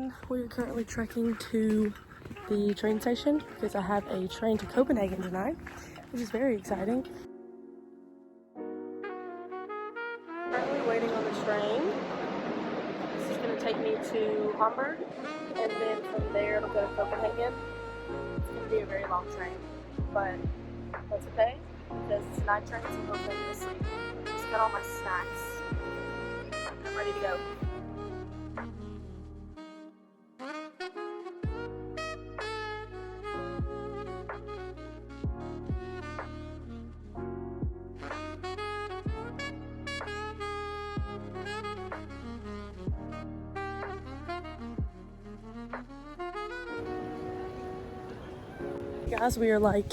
everyone. We are currently trekking to the train station because I have a train to Copenhagen tonight, which is very exciting. Currently waiting on the train. This is going to take me to Hamburg, and then from there it'll go to Copenhagen. It's going to be a very long train, but that's okay because it's a night train, so it'll take me to sleep. Just got all my snacks. I'm ready to go. Guys, we are like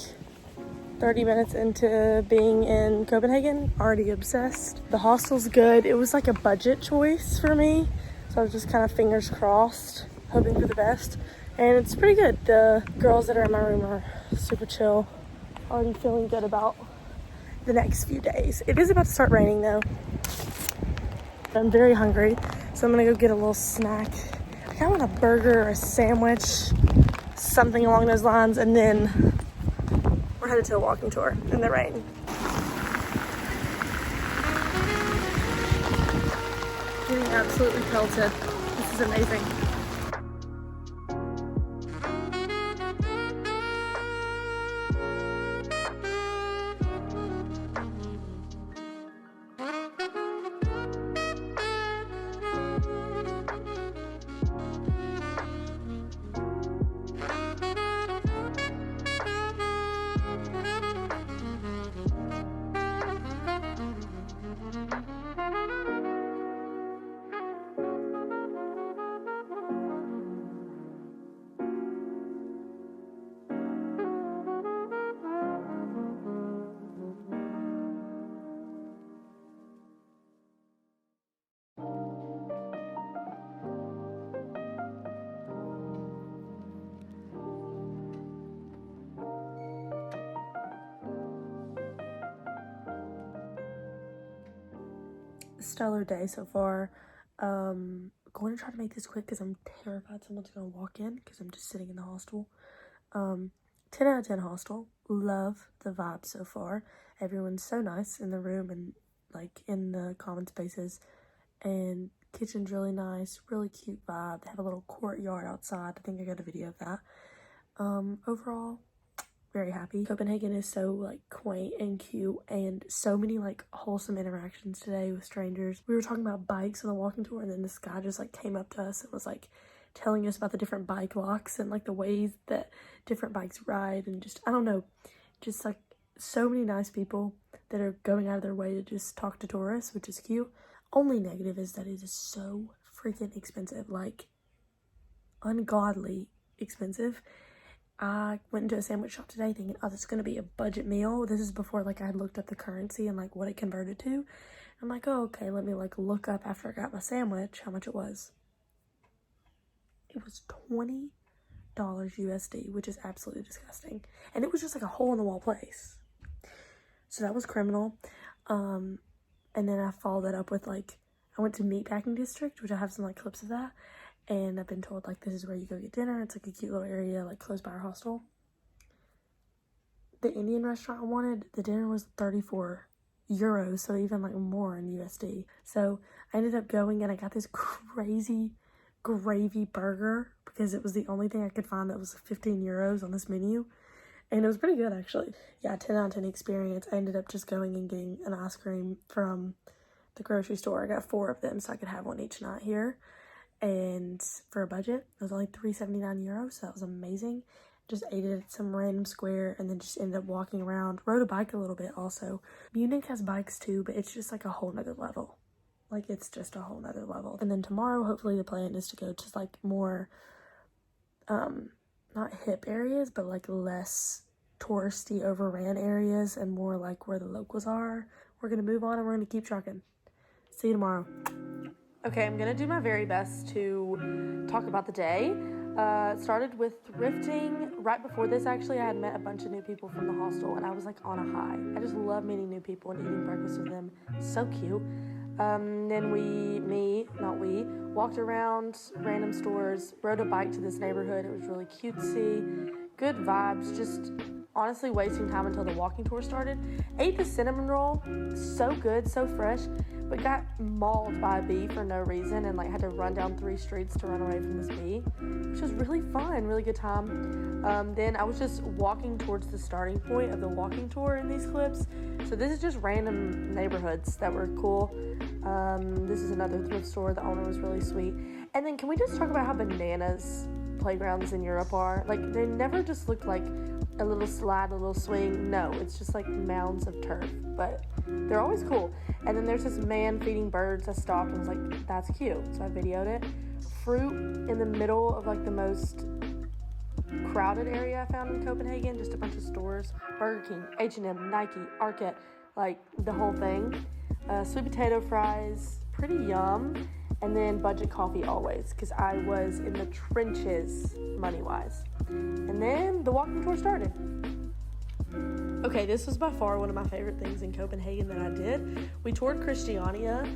30 minutes into being in Copenhagen, already obsessed. The hostel's good. It was like a budget choice for me, so I was just kind of fingers crossed, hoping for the best. And it's pretty good. The girls that are in my room are super chill. Already feeling good about the next few days. It is about to start raining though. I'm very hungry, so I'm gonna go get a little snack. I kind of want a burger or a sandwich, something along those lines, and then we're headed to a walking tour in the rain. Getting absolutely pelted. This is amazing. Stellar day so far. Going to try to make this quick because I'm terrified someone's gonna walk in because I'm just sitting in the hostel. 10 out of 10 hostel. Love the vibe so far. Everyone's so nice in the room and like in the common spaces, and kitchen's really nice, really cute vibe. They have a little courtyard outside. I think I got a video of that. Overall, very happy. Copenhagen is so like quaint and cute, and so many like wholesome interactions today with strangers. We were talking about bikes on the walking tour, and then this guy just like came up to us and was like telling us about the different bike locks and like the ways that different bikes ride, and just I don't know, just like so many nice people that are going out of their way to just talk to tourists, which is cute. Only negative is that it is so freaking expensive, like ungodly expensive. I went into a sandwich shop today thinking, oh, this is going to be a budget meal. This is before like I had looked up the currency and like what it converted to. I'm like, oh, okay, let me like look up after I got my sandwich how much it was. It was $20 USD, which is absolutely disgusting. And it was just like a hole in the wall place. So that was criminal. And then I followed that up with like, I went to Meatpacking District, which I have some like clips of that. And I've been told like this is where you go get dinner. It's like a cute little area like close by our hostel. The Indian restaurant I wanted, the dinner was 34 euros, so even like more in USD. So I ended up going and I got this crazy gravy burger because it was the only thing I could find that was 15 euros on this menu. And it was pretty good actually. Yeah, 10 out of 10 experience. I ended up just going and getting an ice cream from the grocery store. I got 4 of them so I could have one each night here. And for a budget, it was only 379 euros, so that was amazing. Just ate it at some random square and then just ended up walking around. Rode a bike a little bit also. Munich has bikes too, but it's just like a whole nother level. Like it's just a whole nother level. And then tomorrow, hopefully the plan is to go to like more, not hip areas, but like less touristy overran areas and more like where the locals are. We're gonna move on and we're gonna keep trucking. See you tomorrow. Okay, I'm gonna do my very best to talk about the day. It started with thrifting. Right before this, actually, I had met a bunch of new people from the hostel, and I was like on a high. I just love meeting new people and eating breakfast with them. So cute. Then we walked around random stores, rode a bike to this neighborhood. It was really cutesy, good vibes, just honestly wasting time until the walking tour started. Ate the cinnamon roll, so good, so fresh, but got mauled by a bee for no reason and like had to run down 3 streets to run away from this bee, which was really fun, really good time. Then I was just walking towards the starting point of the walking tour in these clips. So this is just random neighborhoods that were cool. This is another thrift store. The owner was really sweet. And then can we just talk about how bananas playgrounds in Europe are? Like, they never just look like a little slide, a little swing. No, it's just like mounds of turf, but they're always cool. And then there's this man feeding birds. I stopped and was like, that's cute. So I videoed it. Fruit in the middle of like the most crowded area I found in Copenhagen. Just a bunch of stores. Burger King, H&M, Nike, Arket, like the whole thing. Sweet potato fries, pretty yum. And then budget coffee always, because I was in the trenches money-wise. And then the walking tour started. Okay, this was by far one of my favorite things in Copenhagen that I did. We toured Christiania,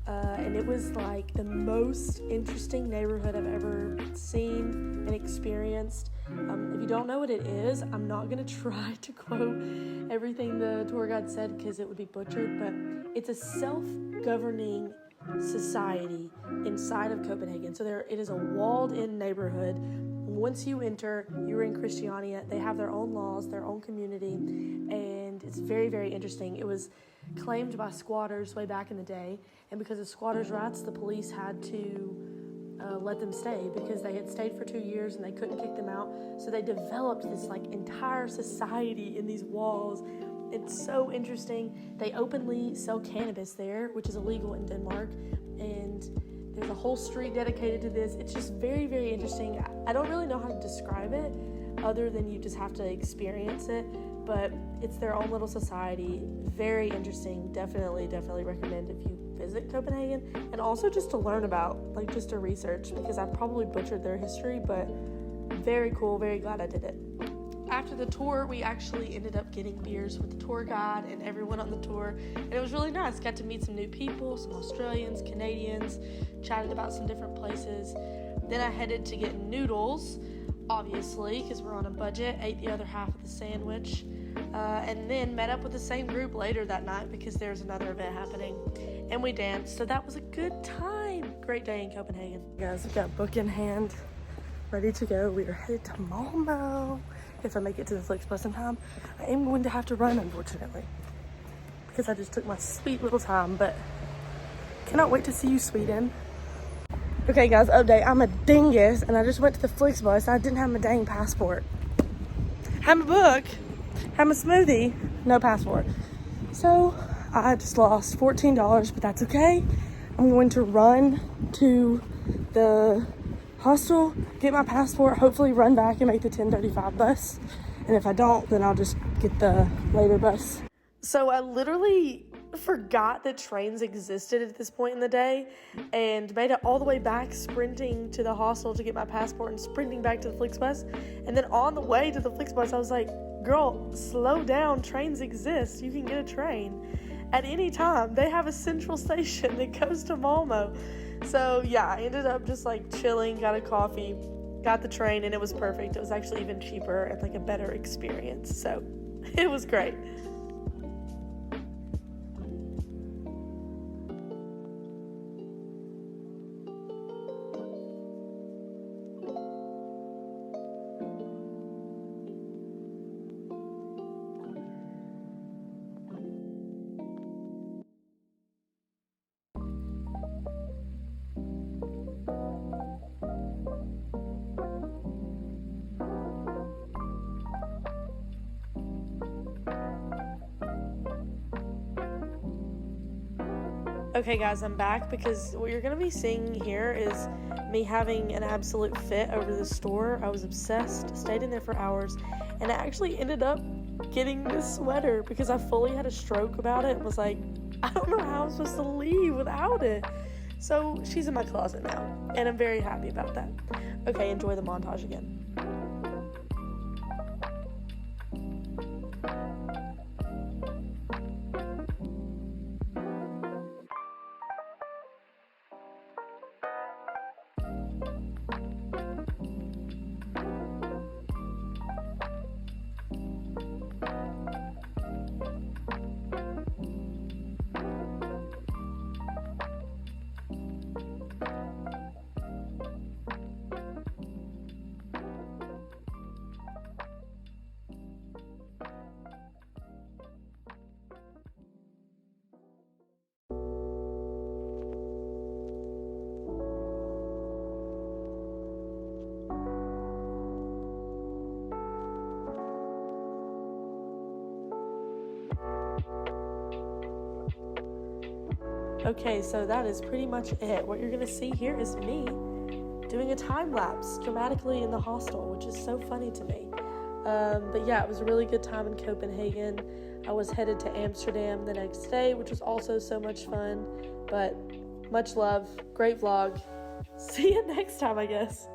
and it was like the most interesting neighborhood I've ever seen and experienced. If you don't know what it is, I'm not going to try to quote everything the tour guide said because it would be butchered, but it's a self-governing society inside of Copenhagen. So it is a walled-in neighborhood. Once you enter, you're in Christiania. They have their own laws, their own community, and it's very, very interesting. It was claimed by squatters way back in the day, and because of squatters' rights, the police had to let them stay because they had stayed for 2 years and they couldn't kick them out. So they developed this like entire society in these walls. It's so interesting. They openly sell cannabis there, which is illegal in Denmark, and there's a whole street dedicated to this. It's just very, very interesting. I don't really know how to describe it other than you just have to experience it, but it's their own little society. Very interesting. Definitely recommend if you visit Copenhagen, and also just to learn about, like just to research, because I probably butchered their history, but very cool. Very glad I did it. After the tour, we actually ended up getting beers with the tour guide and everyone on the tour, and it was really nice. Got to meet some new people, some Australians, Canadians, chatted about some different places. Then I headed to get noodles, obviously, because we're on a budget, ate the other half of the sandwich, and then met up with the same group later that night because there's another event happening, and we danced, so that was a good time. Great day in Copenhagen. Guys, we've got a book in hand, ready to go. We are headed to Malmö. If I make it to the Flixbus in time, I am going to have to run, unfortunately, because I just took my sweet little time, but cannot wait to see you, Sweden. Okay, guys, update. I'm a dingus, and I just went to the Flixbus. I didn't have my dang passport. Had my book, had my smoothie, no passport. So I just lost $14, but that's okay. I'm going to run to the hostel, get my passport, hopefully run back and make the 10:35 bus. And if I don't, then I'll just get the later bus. So I literally forgot that trains existed at this point in the day and made it all the way back, sprinting to the hostel to get my passport and sprinting back to the Flixbus. And then on the way to the Flixbus, I was like, girl, slow down. Trains exist. You can get a train at any time. They have a central station that goes to Malmö. So yeah, I ended up just like chilling, got a coffee, got the train, and it was perfect. It was actually even cheaper and like a better experience. So it was great. Okay guys, I'm back because what you're going to be seeing here is me having an absolute fit over the store. I was obsessed, stayed in there for hours, and I actually ended up getting this sweater because I fully had a stroke about it and was like, I don't know how I'm supposed to leave without it. So she's in my closet now, and I'm very happy about that. Okay, enjoy the montage again. Okay, so that is pretty much it. What you're gonna see here is me doing a time lapse dramatically in the hostel, which is so funny to me. But yeah, it was a really good time in Copenhagen. I was headed to Amsterdam the next day, which was also so much fun. But much love, great vlog. See you next time, I guess.